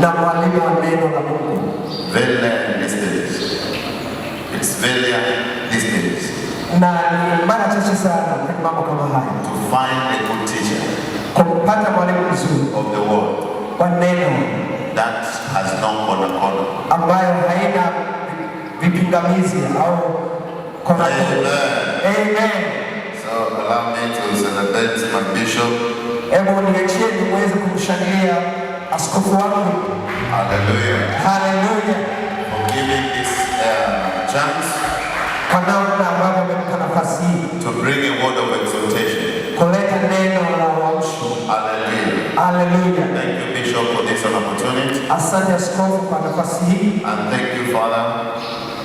na mwalimu wa neno la Mungu. Very these days. It's very these days. Na ni mara chache sana kwa mambo kama haya. To find a good teacher. Kumpata mwalimu mzuri of the word. Wa neno. That has no corner. Ambayo haina vipingamizi au kona. Amen. So allow me to celebrate my bishop. Hebu niachie niweze kumshangilia askofu wangu. Hallelujah. Hallelujah. For giving this chance. Kwa namna ambavyo amempa nafasi hii. To bring a word of exhortation. Kuleta neno la uamsho. Hallelujah. Hallelujah. Thank you, Bishop, for this opportunity. Asante askofu kwa nafasi hii. And thank you, Father,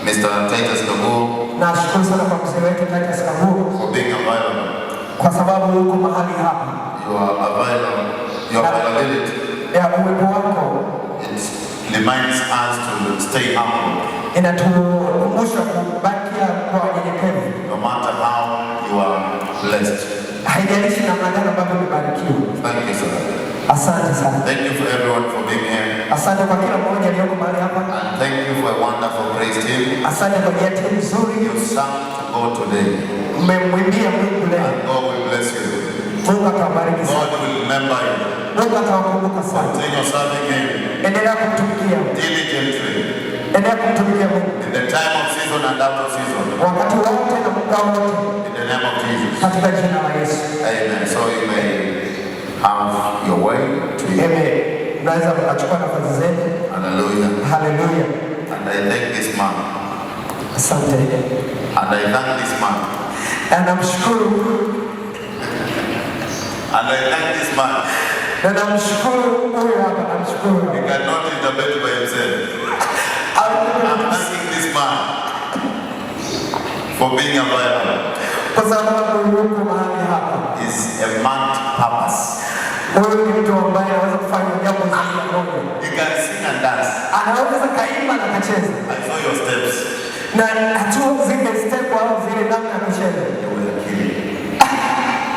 Mr. Titus Kabur. Na shukuru sana kwa mzee wetu Titus Kabur. For being available. Kwa sababu uko mahali hapa. You are available. Your availability. Ya uwepo wako. It reminds us to stay humble. Inatukumbusha kubakia kwa unyenyekevu. No matter how you are blessed. Haijalishi namna gani ambavyo umebarikiwa. Thank you, sir. Asante sana. Thank you for everyone for being here. Asante kwa kila mmoja aliyoko mahali hapa. And thank you for a wonderful praise team. Asante kwa jeti nzuri. You sang to God today. Mmemwimbia Mungu leo. And God will bless you. Mungu atawabariki sana. God will remember you. Mungu atawakumbuka sana. Continue serving Him. Endelea kumtumikia. Diligently. Endelea kumtumikia Mungu. In the time of season and out of season. Wakati wote na muda wote. In the name of Jesus. Katika jina la Yesu. Amen. So you may have your way to you. Amen. Naweza kuchukua nafasi zenu. Hallelujah. Hallelujah. And I thank this man. Asante. And I thank this man. Na namshukuru. And I thank this man. Na namshukuru huyu hapa, namshukuru. He cannot interpret by himself. I'm thanking this man for being available. Kwa sababu yuko mahali hapa. Is a man to purpose. Huyu ni mtu ambaye anaweza kufanya jambo zuri moja. He can sing and dance. Anaweza kaimba na kacheza. I saw your steps. Na hatua zile step au zile namna ya kucheza. You were killing.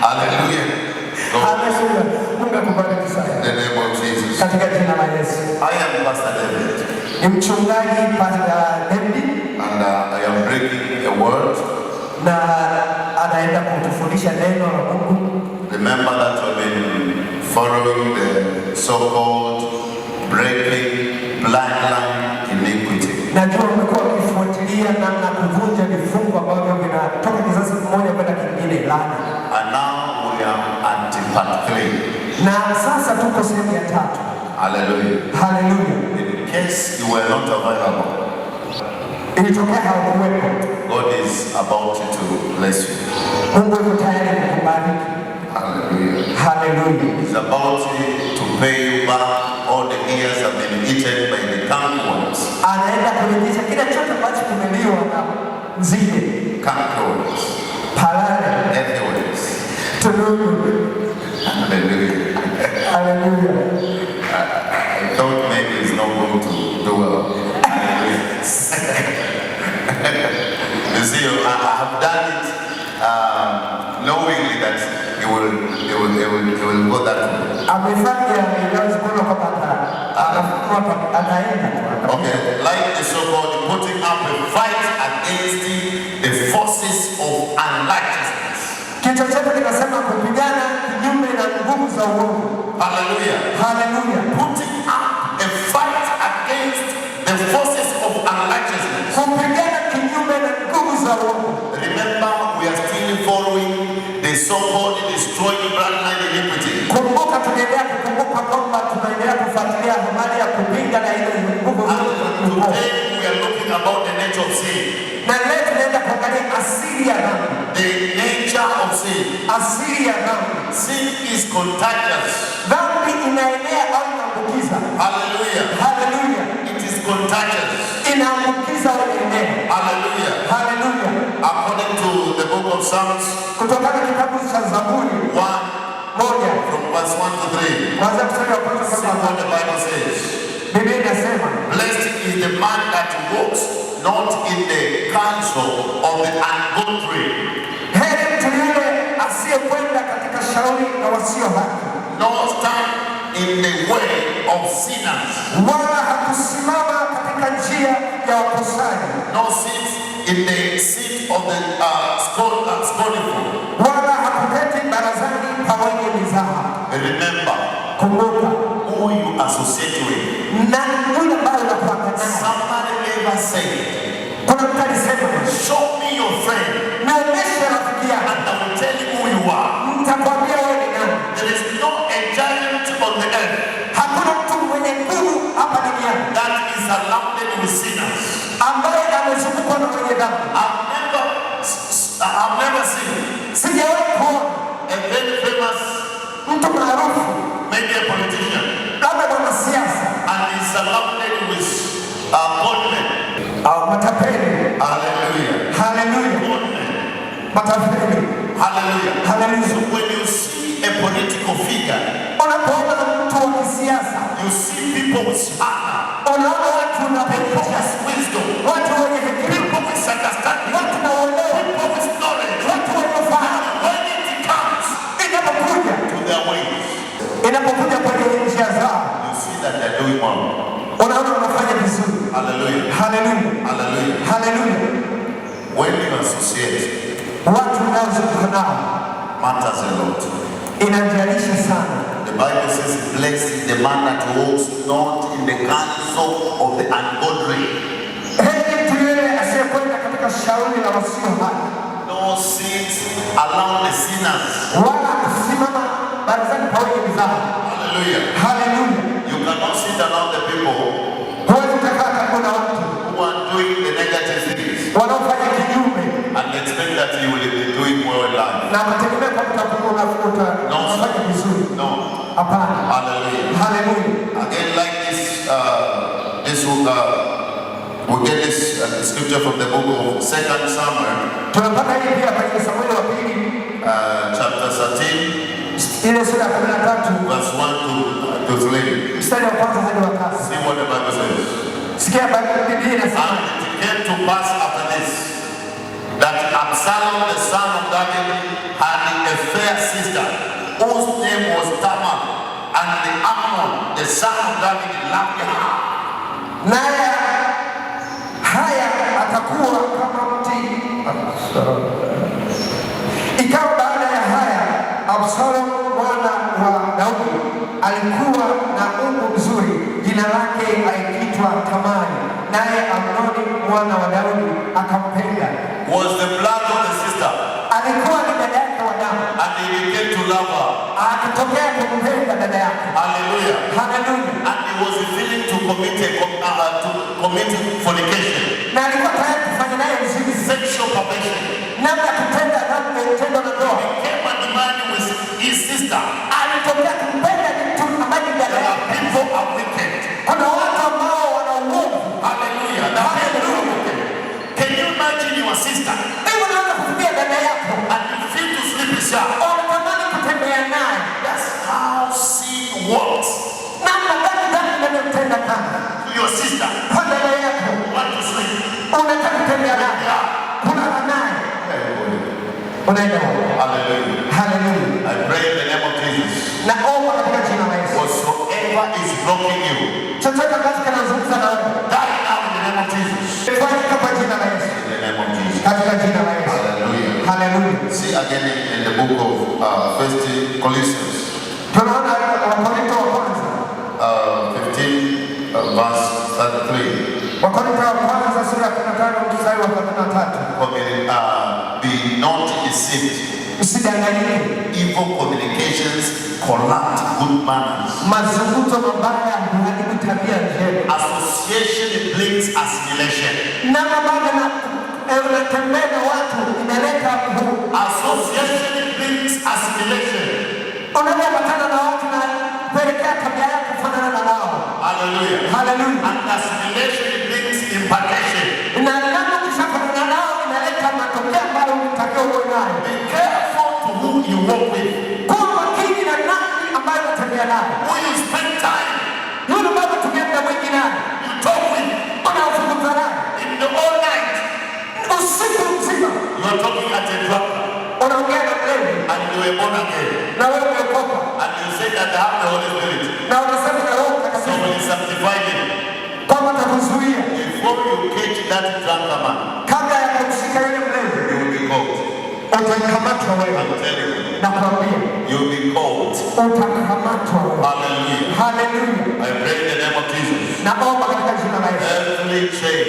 Hallelujah. Hallelujah. Mungu akubariki sana. In the name of Jesus. Katika jina la Yesu. I am Pastor David. Ni mchungaji Pastor David. And I am bringing a word. Na anaenda kutufundisha neno la Mungu. Remember that we've been following the so-called breaking bloodline iniquity. Najua umekuwa ukifuatilia namna kuvunja vifungo ambavyo vinatoka kizazi kimoja kwenda kingine laana. And now we are at part 3. Na sasa tuko sehemu ya 3. Hallelujah. Hallelujah. In case you were not available, ilitokea haukuwepo. God is about to bless you. Mungu yuko tayari kukubariki. Hallelujah. Hallelujah. He's about to pay you back all the years have been eaten by the cankerworms. Anaenda kurejesha kila chote ambacho kimeliwa na nzige. Cankerworms. Parare. Earthworms. Tunugu. Hallelujah. Hallelujah. I thought maybe it's not going to do well. You see, I have done it knowingly that it will go that way. Okay, like the so-called putting up a fight against the forces of unrighteousness. Hallelujah. Hallelujah. Putting up a fight against the forces of unrighteousness. Remember, we are still following the so-called destroying bloodline iniquity. And today we are looking about the nature of sin. The nature of sin. Sin is contagious. Hallelujah. Hallelujah. It is contagious. Hallelujah. Hallelujah. According to the book of Psalms 1, from verse 1 to 3, see what the Bible says. Blessed is the man that walks not in the counsel of the ungodly, nor stand in the way of sinners. Wala hakusimama katika njia ya wakosaji. No sits in the seat of the scornful. Wala hakuketi barazani pa wenye mizaha. Remember, kumbuka who you associate with. Na yule ambaye unakuwa naye. Somebody ever said, kuna mtu alisema, show me your friend, nionyeshe rafiki yako, and I will tell you who you are. Nitakwambia wewe ni nani. There is no a giant on the earth. Hakuna mtu mwenye nguvu hapa duniani that is surrounded with sinners. ambaye amezungukwa na wenye dhambi. I've never seen sijawahi kuona a very famous mtu maarufu, maybe a politician, labda mwanasiasa, and is surrounded with godmen. Matapeli. Hallelujah. Hallelujah. Godmen. Matapeli. Hallelujah. Hallelujah. So when you see a political figure, unapoona mtu wa kisiasa, you see people with honor, unaona watu na people with wisdom, watu wenye hekima, people with understanding, watu na uelewa, people with knowledge. watu wenye ufahamu. When it comes Inapokuja to their ways, inapokuja kwenye njia zao, you see that they're doing well. unaona wanafanya vizuri. Hallelujah. Hallelujah. Hallelujah. Hallelujah. When you associate, watu unaozunguka nao matters a lot. inajalisha sana. The Bible says, blessed is the man that walks not in the counsel of the ungodly. Heri mtu yule asiyekwenda katika shauri la wasio haki, No sits around the sinners. wala kusimama barazani pa wenye mizaha. Hallelujah. Hallelujah. You cannot sit around the people Huwezi kukaa karibu na watu who are doing the negative things wanaofanya kinyume and expect that you will be doing well in life. na mategemeo kwa utafanya vizuri. No. Hapana. Hallelujah. Hallelujah. Again, like this, we get this scripture from the book of 2 Samuel, Tunapata hii pia katika Samueli wa pili, chapter 13, ile sura ya 13 verse 1 to 3. mstari wa kwanza hadi wa tatu. See what the Bible says. Sikia Biblia inasema, And it came to pass after this, that Absalom the son of David had a fair sister, whose name was Tamar, and the Amnon the son of David loved her. naye haya atakuwa kama mti. Ikawa baada ya haya, Absalom mwana wa Daudi alikuwa na umbu mzuri, jina lake aliitwa Tamari, naye Amnoni mwana wa Daudi akampenda. Was the blood of the sister, Alikuwa ni dada yake wa damu, and he began to love her. akitokea kumpenda dada yake. Hallelujah. Hallelujah. And he was willing to commit fornication, Na alikuwa tayari kufanya naye uzinzi, sexual perversion. namna ya kutenda dhambi, tendo la ndoa. Came and demanded with his sister. Alitokea kumpenda mtu ambaye ni dada There are yake. people are wicked. Kuna watu ambao wana uovu. Hallelujah. There are people who are wicked. Can you imagine your sister Hebu naweza kufikia dada yako, and you feel to sleep with her? unatamani kutembea naye. That's how sin works. Namna gani dhambi inavyotenda kama To your sister, kwa dada yako, you want to sleep. unataka kutembea naye, Yeah. kulala naye, unaenda wapi? Hallelujah. Hallelujah. I pray in the name of Jesus. Naomba katika jina la Yesu, Whatsoever is blocking you, chochote ambacho kinazungumza na wewe, die now in the name of Jesus. fanyika kwa jina la Yesu, In the name of Jesus. katika jina la Yesu. Hallelujah. Hallelujah. See again in the book of 1 Corinthians Tunaona Wakorintho wa kwanza, 15, verse 33. Wakorintho wa kwanza sura ya 15 mstari wa 33. Be not deceived. Usidanganyike. Evil communications corrupt good manners. Mazungumzo mabaya huharibu tabia njema. Association brings assimilation. Namna bado na unatembea na watu inaleta Association brings assimilation. unapopatana na watu na kuelekea tabia yako kufanana na nao. Hallelujah. Hallelujah. And assimilation brings impartation. Na namna ukishafanana nao inaleta matokeo ambayo unatakiwa uwe nayo. Be careful to who you walk with, Kuwa makini na nani ambayo unatembea nayo. who you spend time, Yule ambaye unatumia muda mwingi naye, you talk with unaozungumza naye in the all night. usiku mzima, You are talking at a drug unaongea na mlevi and you were born again. na wewe umeokoka And you say that I have the Holy Spirit. na that drunkard man, kabla ya kumshika yule mlevi, you will be called. Utakamatwa wewe. I'm telling you. Nakwambia. You will be called. Utakamatwa wewe. Hallelujah. Hallelujah. I pray in the name of Jesus. Naomba katika jina la Yesu. Every chain,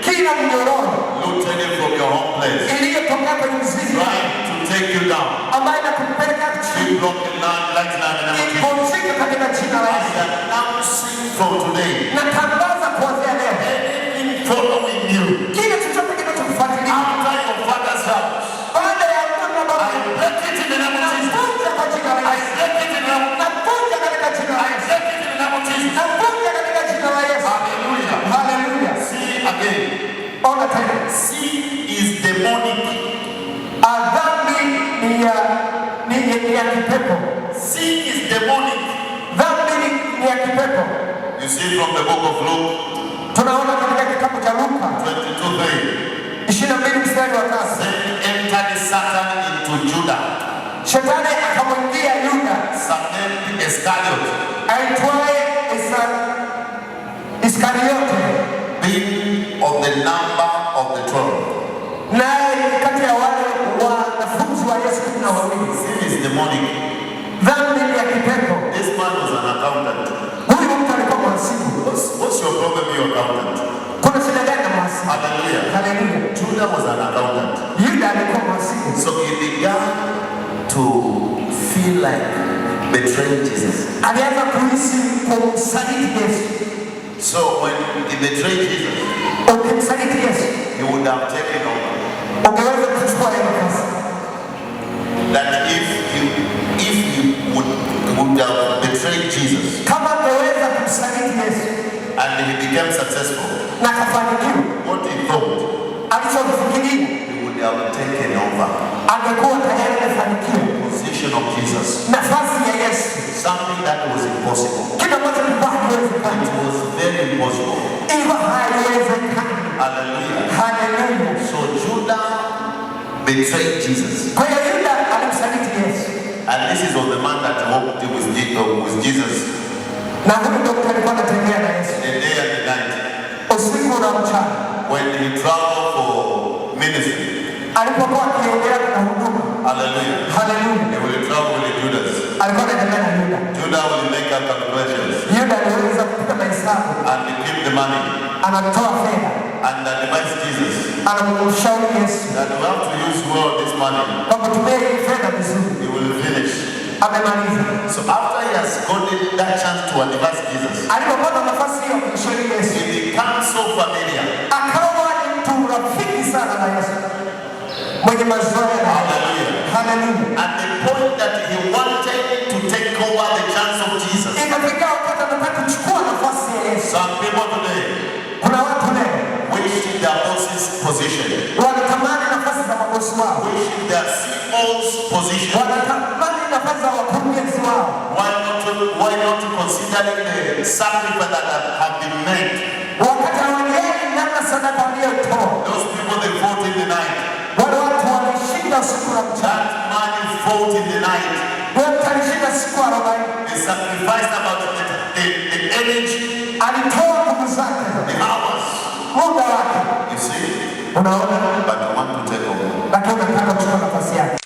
kila mnyororo looted from your home place, iliyotoka kwenye mzizi trying to take you down, ambayo inakupeleka chini, be broken land like land in the name of Jesus. ipumzike katika jina la Yesu. I announcing from today, Natangaza kuanzia leo, anything following you, kile chochote kinachokufuatilia after your father's house, baada ya mama baba, I break it in the name of Jesus. nafunja kwa jina la I Yesu. break it in the name of Jesus. Nafunja katika jina la I Yesu. break it in the name of Jesus. Nafunja katika jina la Yesu. Hallelujah. Hallelujah. See again. Ona tena. Sin is demonic. Dhambi ni ya kipepo. Sin is demonic. Dhambi ni ya kipepo. You see from the book of Luke, tunaona katika kitabu cha Luka 22:3, 22 mstari wa 3, Satan entered Satan into Judah. Shetani akamwingia Yuda, Satan Iscariot, aitwaye Iskariote, being of the number of the 12. naye kati ya wale wanafunzi wa Yesu 12. Sin is demonic. Dhambi ni ya kipepo. This man was an accountant. Huyu mtu alikuwa mhasibu. What's your problem, your accountant? Kuna shida gani na mhasibu? Hallelujah. Hallelujah. Judah was an accountant. Yuda alikuwa mhasibu. So he began to feel like betraying Jesus. Alianza kuhisi kumsaliti Yesu. So when he betrayed Jesus, ukimsaliti Yesu, he would have taken over. ungeweza kuchukua ile nafasi. That if he would have betrayed Jesus, Kama angeweza kumsaliti Yesu and he became successful, na kafanikiwa, what he thought, alichofikiria, he would have taken over angekuwa tayari amefanikiwa the position of Jesus. nafasi ya Yesu, Something that was impossible. kitu ambacho kilikuwa hakiwezekani. It was very impossible. Ilikuwa haiwezekani. Hallelujah. Hallelujah. So Judah betrayed Jesus. Kwa hiyo Yuda alimsaliti Yesu, And this is of the man that walked with Jesus na huyu ndio mtu alikuwa anatembea na Yesu the day and the night. usiku na mchana, When he traveled for ministry. alipokuwa akiendelea na huduma. Hallelujah. Hallelujah. He will travel with Judas. Alikuwa anatembea na Yuda. Judah will make up calculations Yuda aliweza kupiga mahesabu, and keep the money anatoa fedha, and advise Jesus anamshauri Yesu that we have to use well this money. kwa kutumia hii fedha vizuri. He will finish. Amemaliza. So after he has gotten that chance to advise Jesus, Alipopata nafasi hiyo kumshauri Yesu, he becomes so familiar. akawa ni mtu rafiki sana na Yesu, mwenye mazoea na Yesu. Hallelujah. Hallelujah. At the point that he wanted to take over the chance of Jesus. Ikafika wakati anataka kuchukua nafasi ya Yesu. Some people today Kuna watu leo wish their boss's position, wanatamani nafasi za mabosi wao, wish their CEO's position. wanatamani nafasi za wakurugenzi wao. Why not considering the sacrifice that have been made? Wakati hawajali namna sadaka waliyotoa. Those people, they fought in the night. Wale watu walishinda usiku na mchana. That man fought in the night. Wewe alishinda siku 40. They sacrificed about the energy, Alitoa nguvu zake, the hours. muda wake. You see? Unaona? But I want to take over. Lakini nataka kuchukua nafasi yake.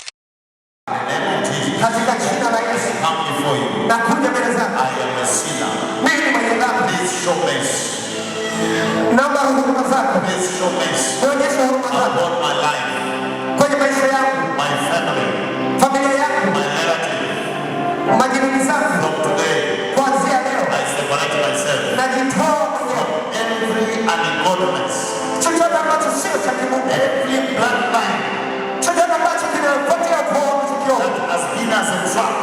In the name of Jesus, Katika jina la Yesu, come before you. nakuja mbele zako. I am a sinner. Mimi ni mwenye dhambi. Please show mercy. Naomba huruma zako. Please show mercy Nionyeshe huruma zako upon my life, kwenye maisha yangu, my family, familia yangu, my relative. majirani zangu. From today, Kuanzia leo I separate myself najitoa mwenyewe. every ungodliness, Chochote ambacho sio cha kimungu, every bloodline chochote ambacho kinapotea kwa that has been as a trap